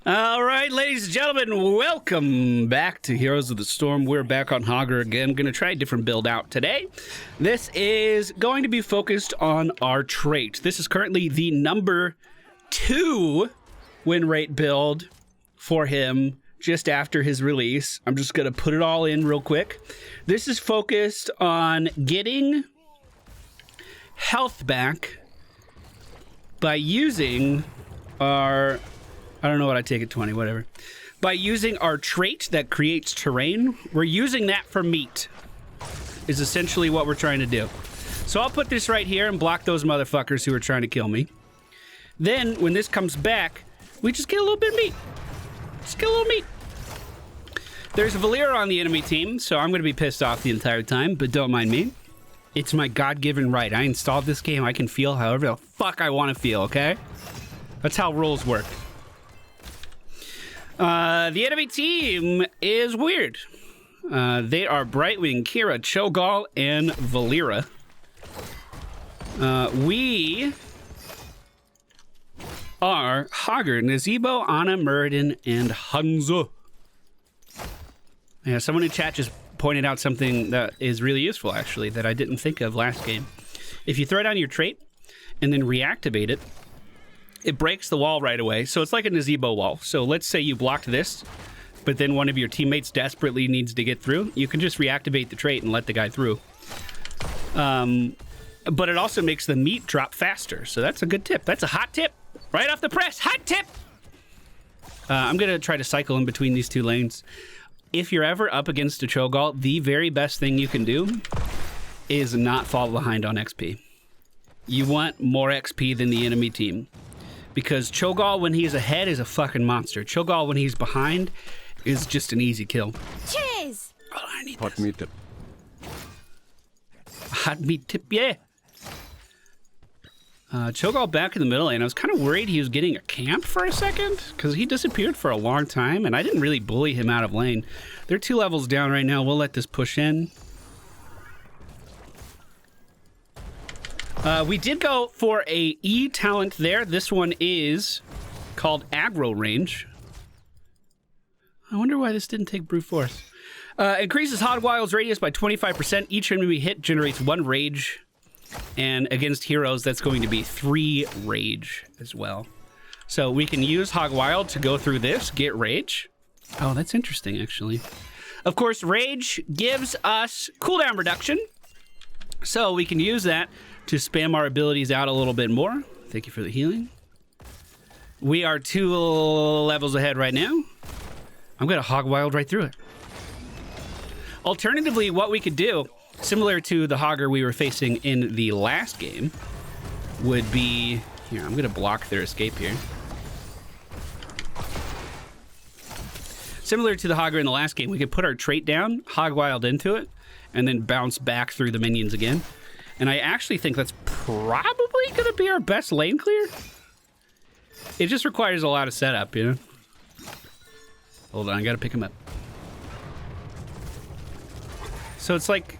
All right, ladies and gentlemen, welcome back to Heroes of the Storm. We're back on Hogger again. Going to try a different build out today. This is going to be focused on our trait. This is currently the number 2 win rate build for him just after his release. I'm just going to put it all in real quick. This is focused on getting health back by using our... I don't know what I take at 20, whatever. By using our trait that creates terrain, we're using that for meat, is essentially what we're trying to do. So I'll put this right here and block those motherfuckers who are trying to kill me. Then, when this comes back, we just get a little bit of meat. Just get a little meat. There's a Valeera on the enemy team, so I'm going to be pissed off the entire time, but don't mind me. It's my God-given right. I installed this game. I can feel however the fuck I want to feel, okay? That's how rules work. The enemy team is weird. They are Brightwing, Kira, Cho'Gall, and Valeera. We are Hogger, Nazebo, Ana, Muradin, and Hanzo. Yeah, someone in chat just pointed out something that is really useful, actually, that I didn't think of last game. If you throw down your trait and then reactivate it, it breaks the wall right away. So it's like a Nazebo wall. So let's say you blocked this, but then one of your teammates desperately needs to get through. You can just reactivate the trait and let the guy through. But it also makes the meat drop faster. So that's a good tip. That's a hot tip. Right off the press. Hot tip! I'm going to try to cycle in between these two lanes. If you're ever up against a Cho'Gall, the very best thing you can do is not fall behind on XP. You want more XP than the enemy team. Because Cho'Gall, when he's ahead, is a fucking monster. Cho'Gall, when he's behind, is just an easy kill. Cheers! Oh, I need Hot meat tip. Hot meat tip, yeah. Cho'Gall back in the middle lane. I was kind of worried he was getting a camp for a second, because he disappeared for a long time, and I didn't really bully him out of lane. They're 2 levels down right now. We'll let this push in. We did go for a E talent there. This one is called Aggro Range. I wonder why this didn't take Brute Force. Increases Hogwild's radius by 25%. Each enemy hit generates 1 rage. And against heroes, that's going to be 3 rage as well. So we can use Hogwild to go through this, get rage. Oh, that's interesting, actually. Of course, rage gives us cooldown reduction. So we can use that to spam our abilities out a little bit more. Thank you for the healing. We are 2 levels ahead right now. I'm going to Hogwild right through it. Alternatively, what we could do, similar to the Hogger we were facing in the last game, would be... Here, I'm going to block their escape here. Similar to the Hogger in the last game, we could put our trait down, Hogwild into it, and then bounce back through the minions again. And I actually think that's probably going to be our best lane clear. It just requires a lot of setup, you know? Hold on, I got to pick him up. So it's like...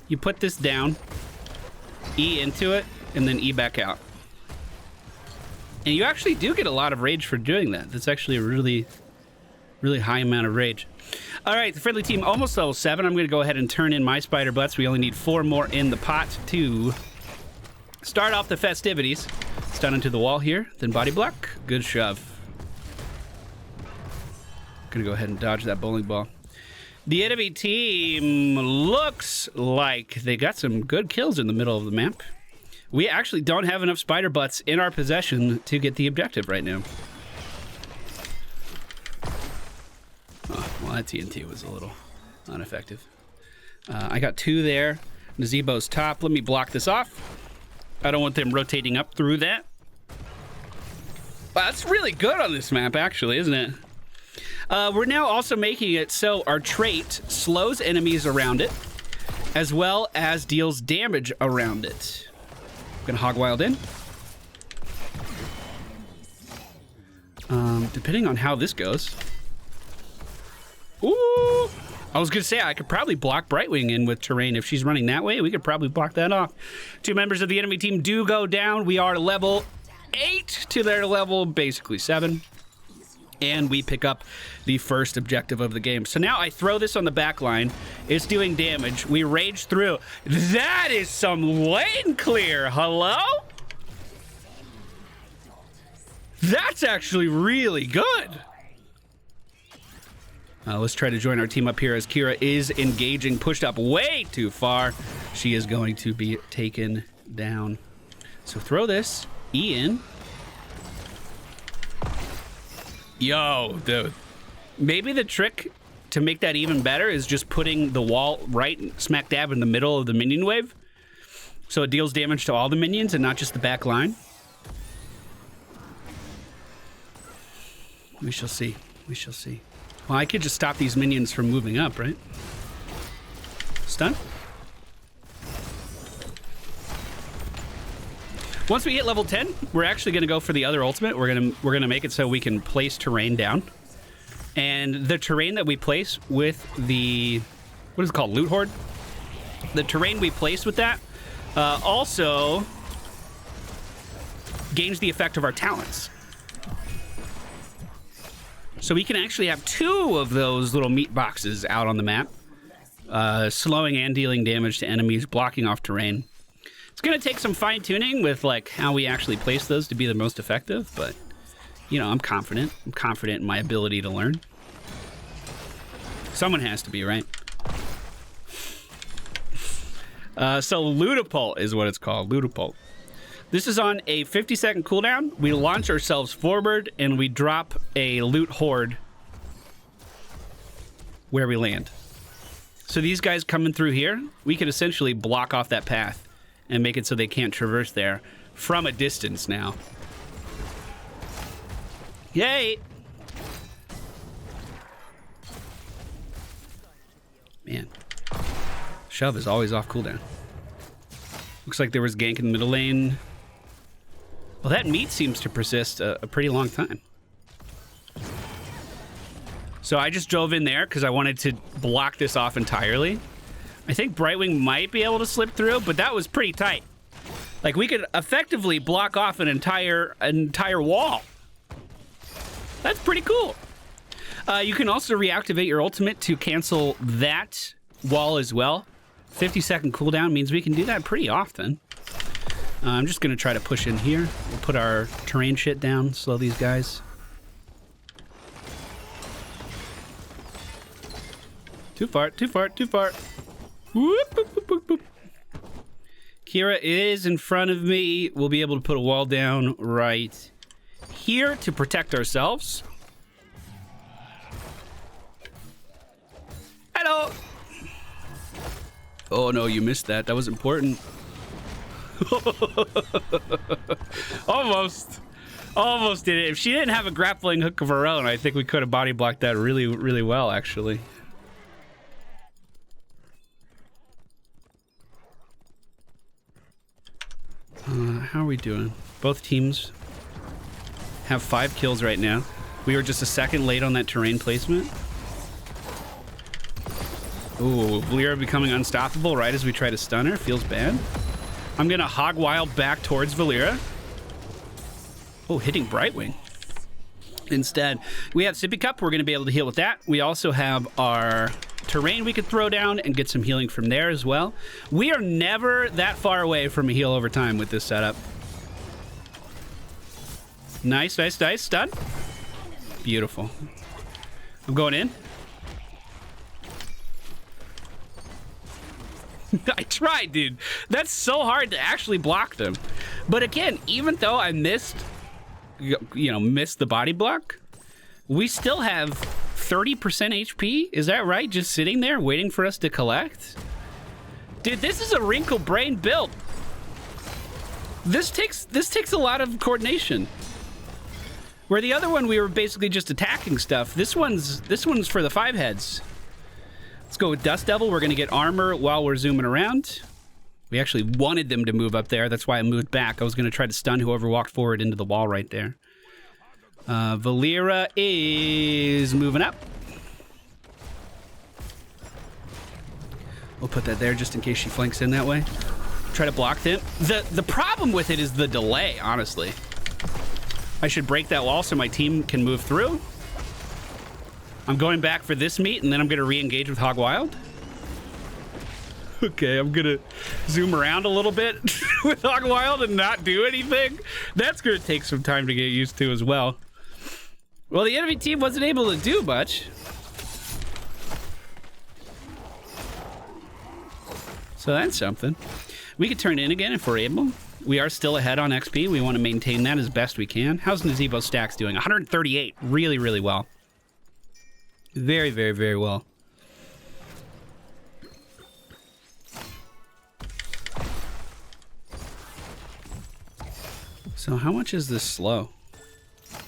You put this down, E into it, and then E back out. And you actually do get a lot of rage for doing that. That's actually a really, really high amount of rage. All right, the friendly team almost level 7. I'm going to go ahead and turn in my spider butts. We only need 4 more in the pot to start off the festivities. Stun into the wall here, then body block. Good shove. Going to go ahead and dodge that bowling ball. The enemy team looks like they got some good kills in the middle of the map. We actually don't have enough spider butts in our possession to get the objective right now. Oh, well, that TNT was a little ineffective. I got 2 there. Nazebo's top. Let me block this off. I don't want them rotating up through that. Wow, that's really good on this map, actually, isn't it? We're now also making it so our trait slows enemies around it, as well as deals damage around it. I'm gonna Hogwild in. Depending on how this goes. Ooh! I was gonna say I could probably block Brightwing in with terrain if she's running that way. We could probably block that off. 2 members of the enemy team do go down. We are level 8 to their level, basically 7. And we pick up the first objective of the game. So now I throw this on the back line. It's doing damage. We rage through. That is some lane clear. Hello? That's actually really good. Let's try to join our team up here as Kira is engaging, pushed up way too far. She is going to be taken down. So throw this. E in. Yo, dude. Maybe the trick to make that even better is just putting the wall right smack dab in the middle of the minion wave. So it deals damage to all the minions and not just the back line. We shall see. We shall see. Well, I could just stop these minions from moving up, right? Stun. Once we hit level 10, we're actually going to go for the other ultimate. We're gonna make it so we can place terrain down. And the terrain that we place with the, what is it called, Loot Hoard? The terrain we place with that also gains the effect of our talents. So we can actually have 2 of those little meat boxes out on the map, slowing and dealing damage to enemies, blocking off terrain. It's going to take some fine-tuning with like how we actually place those to be the most effective, but you know, I'm confident. I'm confident in my ability to learn. Someone has to be, right? So Ludipult is what it's called, Ludipult. This is on a 50-second cooldown. We launch ourselves forward, and we drop a loot hoard where we land. So these guys coming through here, we could essentially block off that path and make it so they can't traverse there from a distance now. Yay! Man. Shove is always off cooldown. Looks like there was gank in the middle lane. Well, that meat seems to persist a pretty long time. So I just drove in there because I wanted to block this off entirely. I think Brightwing might be able to slip through, but that was pretty tight. Like, we could effectively block off an entire wall. That's pretty cool. You can also reactivate your ultimate to cancel that wall as well. 50-second cooldown means we can do that pretty often. I'm just going to try to push in here. We'll put our terrain shit down, slow these guys. Too far, too far, too far. Whoop, boop, boop, boop, boop. Kira is in front of me. We'll be able to put a wall down right here to protect ourselves. Hello. Oh no, you missed that. That was important. Almost did it. If she didn't have a grappling hook of her own, I think we could have body blocked that really, really well, actually. How are we doing? Both teams have 5 kills right now. We were just a second late on that terrain placement. Ooh, Valeera becoming unstoppable right as we try to stun her. Feels bad. I'm gonna hog wild back towards Valeera. Oh, hitting Brightwing. Instead, we have Sippy Cup. We're gonna be able to heal with that. We also have our terrain we could throw down and get some healing from there as well. We are never that far away from a heal over time with this setup. Nice, nice, nice. Stun. Beautiful. I'm going in. I tried, dude. That's so hard to actually block them. But again, even though I missed the body block, we still have 30% HP. Is that right? Just sitting there waiting for us to collect? Dude, this is a wrinkle brain build. This takes a lot of coordination. Where the other one we were basically just attacking stuff. This one's for the 5 heads. Let's go with Dust Devil. We're going to get armor while we're zooming around. We actually wanted them to move up there. That's why I moved back. I was going to try to stun whoever walked forward into the wall right there. Valeera is moving up. We'll put that there just in case she flanks in that way. Try to block them. The problem with it is the delay, honestly. I should break that wall so my team can move through. I'm going back for this meat, and then I'm going to re-engage with Hog Wild. Okay, I'm going to zoom around a little bit with Hog Wild and not do anything. That's going to take some time to get used to as well. Well, the enemy team wasn't able to do much. So that's something. We could turn in again if we're able. We are still ahead on XP. We want to maintain that as best we can. How's Nazebo stacks doing? 138. Really, really well. Very, very, very well. So how much is this slow?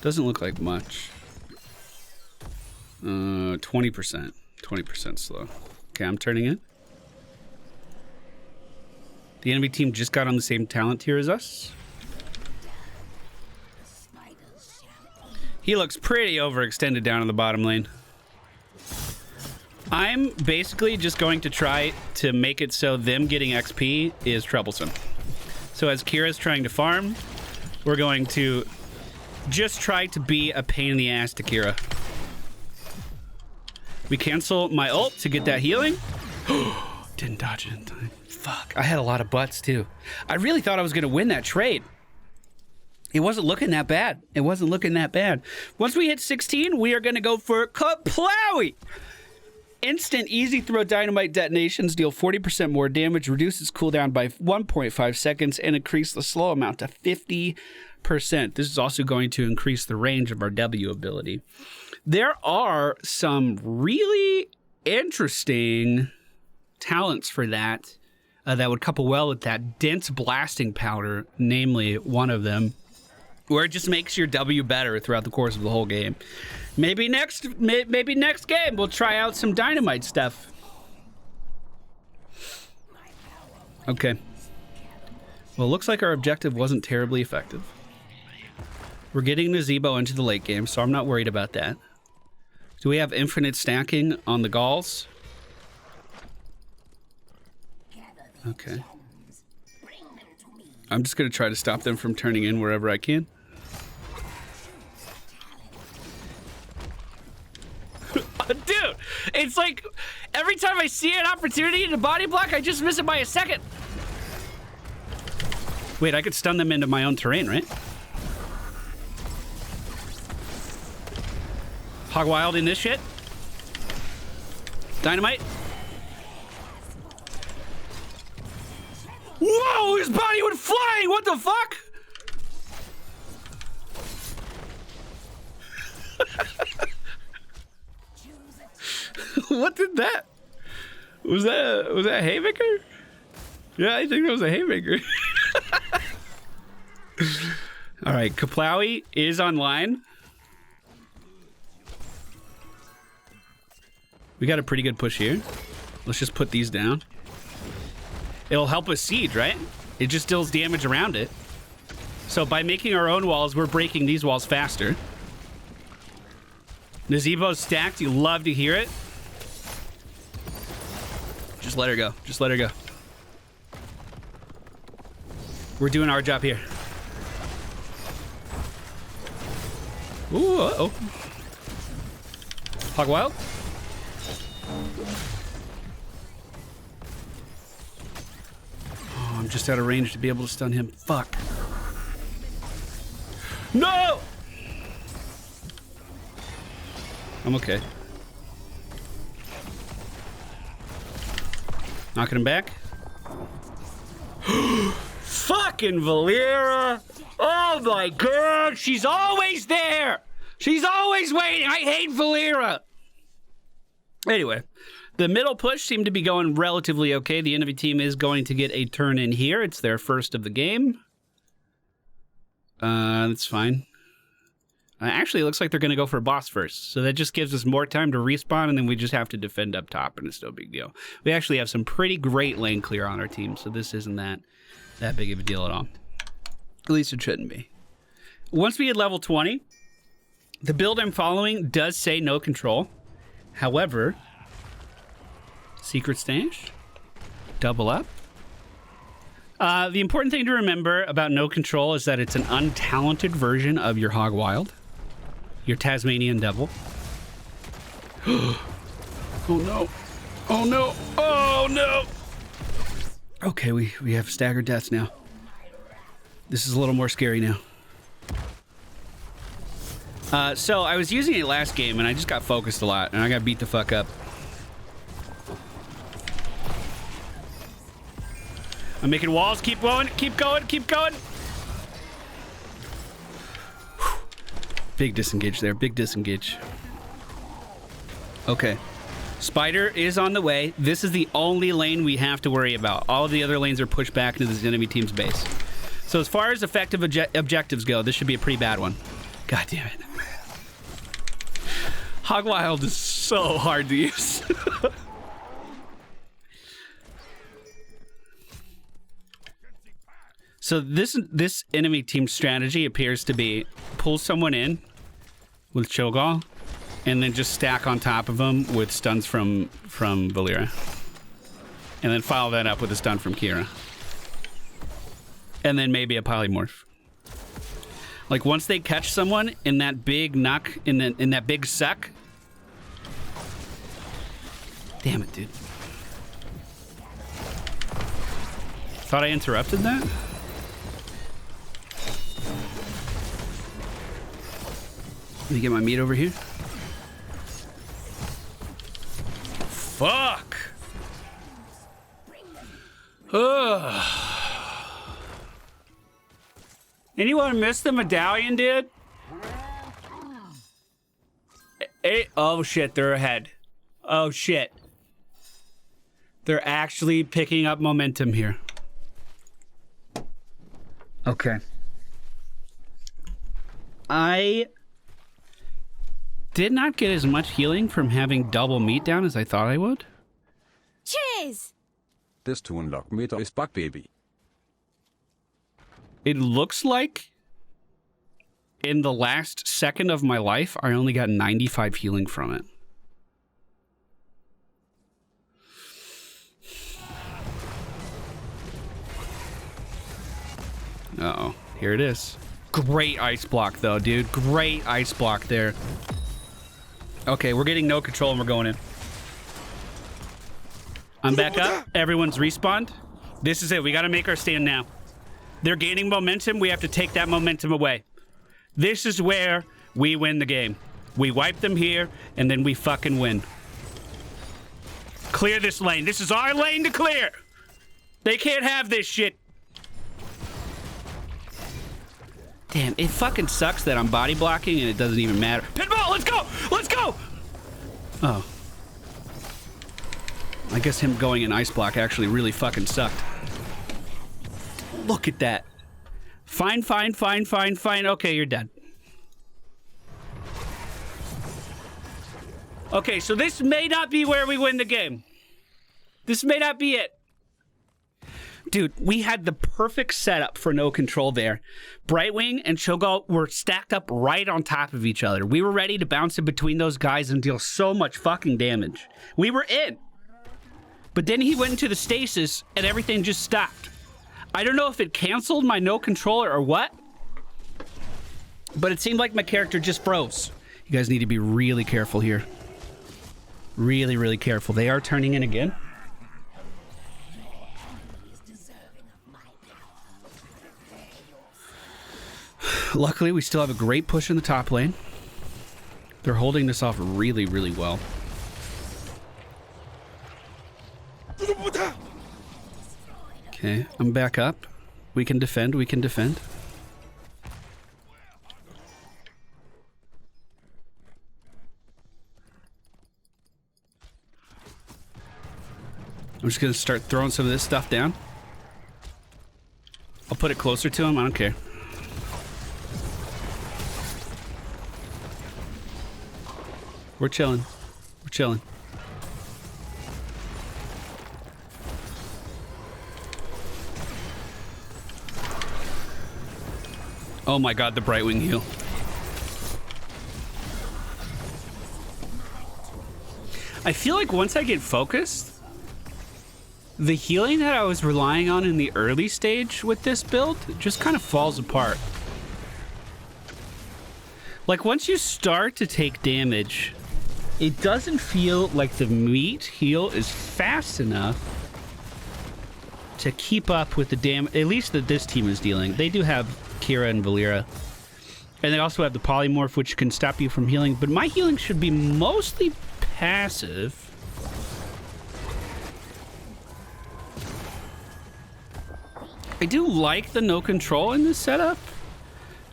Doesn't look like much. 20%. 20% slow. Okay, I'm turning in. The enemy team just got on the same talent tier as us. He looks pretty overextended down in the bottom lane. I'm basically just going to try to make it so them getting XP is troublesome. So as Kira's trying to farm, we're going to just try to be a pain in the ass to Kira. We cancel my ult to get that healing. Didn't dodge it in time. Fuck, I had a lot of butts too. I really thought I was gonna win that trade. It wasn't looking that bad. It wasn't looking that bad. Once we hit 16, we are gonna go for Kaplowy. Instant easy throw dynamite detonations deal 40% more damage, reduces cooldown by 1.5 seconds, and increase the slow amount to 50%. This is also going to increase the range of our W ability. There are some really interesting talents for that. That would couple well with that dense blasting powder, namely one of them, where it just makes your W better throughout the course of the whole game. Maybe next game we'll try out some dynamite stuff. Okay. Well, it looks like our objective wasn't terribly effective. We're getting Nazebo into the late game, so I'm not worried about that. Do we have infinite stacking on the Gauls? Okay. I'm just going to try to stop them from turning in wherever I can. Dude, it's like every time I see an opportunity to body block, I just miss it by a second. Wait, I could stun them into my own terrain, right? Hog Wild in this shit. Dynamite. Whoa, his body went flying! What the fuck? What did that? Was that a haymaker? Yeah, I think that was a haymaker. All right, Kaplowy is online. We got a pretty good push here. Let's just put these down. It'll help us siege, right? It just deals damage around it. So by making our own walls, we're breaking these walls faster. Nazebo's stacked. You love to hear it. Just let her go. Just let her go. We're doing our job here. Ooh, uh-oh. Hog Wild. I'm just out of range to be able to stun him. Fuck. No! I'm okay. Knocking him back. Fucking Valera! Oh my god, she's always there! She's always waiting! I hate Valera! Anyway. The middle push seemed to be going relatively okay. The enemy team is going to get a turn in here. It's their first of the game. That's fine. Actually, it looks like they're going to go for a boss first. So that just gives us more time to respawn, and then we just have to defend up top, and it's no big deal. We actually have some pretty great lane clear on our team, so this isn't that big of a deal at all. At least it shouldn't be. Once we hit level 20, the build I'm following does say no control. However... Secret stash, double up, The important thing to remember about no control is that it's an untalented version of your Hog Wild, your Tasmanian Devil. Oh no. Oh no. Oh no. Okay, we have staggered deaths now. This is a little more scary now. So I was using it last game and I just got focused a lot and I got beat the fuck up. I'm making walls. Keep going. Keep going. Keep going. Whew. Big disengage there. Big disengage. Okay. Spider is on the way. This is the only lane we have to worry about. All of the other lanes are pushed back into this enemy team's base. So as far as effective objectives go, this should be a pretty bad one. God damn it. Hog Wild is so hard to use. So this enemy team strategy appears to be pull someone in with Cho'Gall and then just stack on top of them with stuns from Valera. And then follow that up with a stun from Kira. And then maybe a polymorph. Like once they catch someone in that big knock, in that big suck. Damn it, dude. Thought I interrupted that? Let me get my meat over here. Fuck! Ugh. Anyone miss the medallion, dude? Hey, oh shit, they're ahead. Oh shit. They're actually picking up momentum here. Okay. I did not get as much healing from having double meat down as I thought I would. Cheers! This to unlock meter is back, baby. It looks like in the last second of my life, I only got 95 healing from it. Uh-oh, here it is. Great ice block though, dude. Great ice block there. Okay, we're getting no control and we're going in. I'm back up. Everyone's respawned. This is it. We got to make our stand now. They're gaining momentum. We have to take that momentum away. This is where we win the game. We wipe them here, and then we fucking win. Clear this lane. This is our lane to clear. They can't have this shit. Damn, it fucking sucks that I'm body blocking and it doesn't even matter. Pinball, let's go! Let's go! Oh. I guess him going in ice block actually really fucking sucked. Look at that. Fine, fine, fine, fine, fine. Okay, you're dead. Okay, so this may not be where we win the game. This may not be it. Dude, we had the perfect setup for no control there. Brightwing and Cho'Gall were stacked up right on top of each other. We were ready to bounce in between those guys and deal so much fucking damage. We were in. But then he went into the stasis and everything just stopped. I don't know if it canceled my no controller or what, but it seemed like my character just froze. You guys need to be really careful here. Really, really careful. They are turning in again. Luckily, we still have a great push in the top lane. They're holding this off really, really well. Okay, I'm back up. We can defend, we can defend. I'm just gonna start throwing some of this stuff down. I'll put it closer to him, I don't care. We're chilling. We're chilling. Oh my god, the Brightwing heal. I feel like once I get focused, the healing that I was relying on in the early stage with this build just kind of falls apart. Like, once you start to take damage, it doesn't feel like the meat heal is fast enough to keep up with the damage, at least that this team is dealing. They do have Kira and Valera. And they also have the polymorph, which can stop you from healing. But my healing should be mostly passive. I do like the no control in this setup,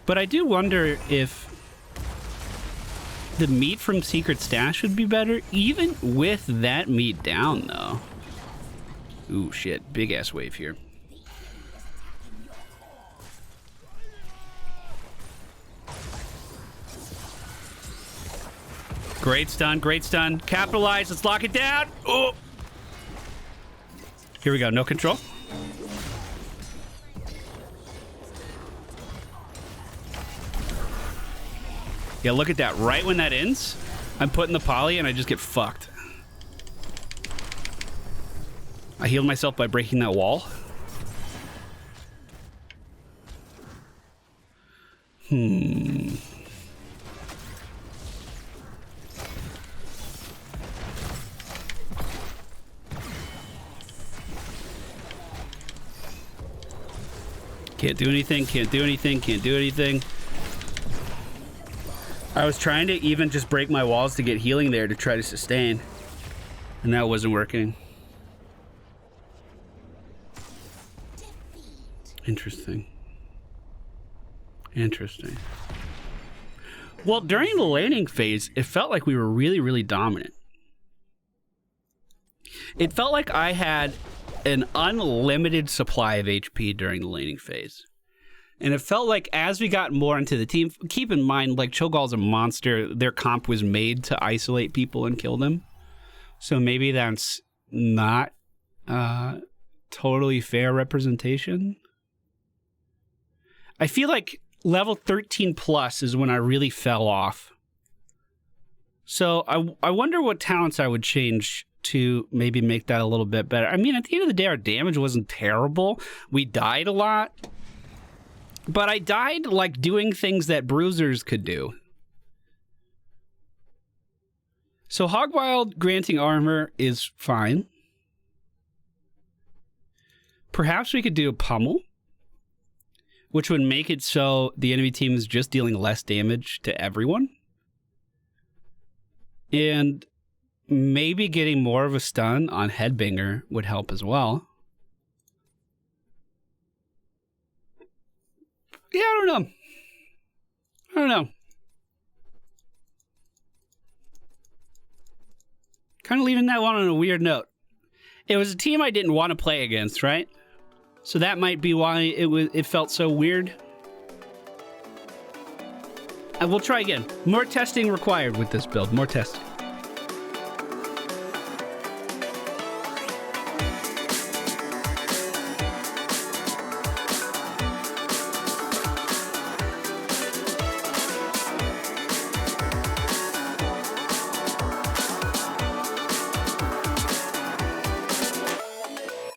but I do wonder if the meat from Secret Stash would be better, even with that meat down, though. Ooh, shit. Big-ass wave here. Great stun, great stun. Capitalize, let's lock it down. Oh! Here we go, no control. Yeah, look at that. Right when that ends, I'm putting the poly and I just get fucked. I healed myself by breaking that wall. Can't do anything, can't do anything, can't do anything. I was trying to even just break my walls to get healing there to try to sustain, and that wasn't working. Interesting. Interesting. Well, during the laning phase, it felt like we were really, really dominant. It felt like I had an unlimited supply of HP during the laning phase. And it felt like as we got more into the team, keep in mind, like, Cho'Gall's a monster. Their comp was made to isolate people and kill them. So maybe that's not totally fair representation. I feel like level 13 plus is when I really fell off. So I wonder what talents I would change to maybe make that a little bit better. I mean, at the end of the day, our damage wasn't terrible. We died a lot. But I died, like, doing things that bruisers could do. So Hogwild granting armor is fine. Perhaps we could do a pummel, which would make it so the enemy team is just dealing less damage to everyone. And maybe getting more of a stun on Headbanger would help as well. Yeah, I don't know. Kind of leaving that one on a weird note. It was a team I didn't want to play against, right? So that might be why it felt so weird. And we'll try again. More testing required with this build. More testing.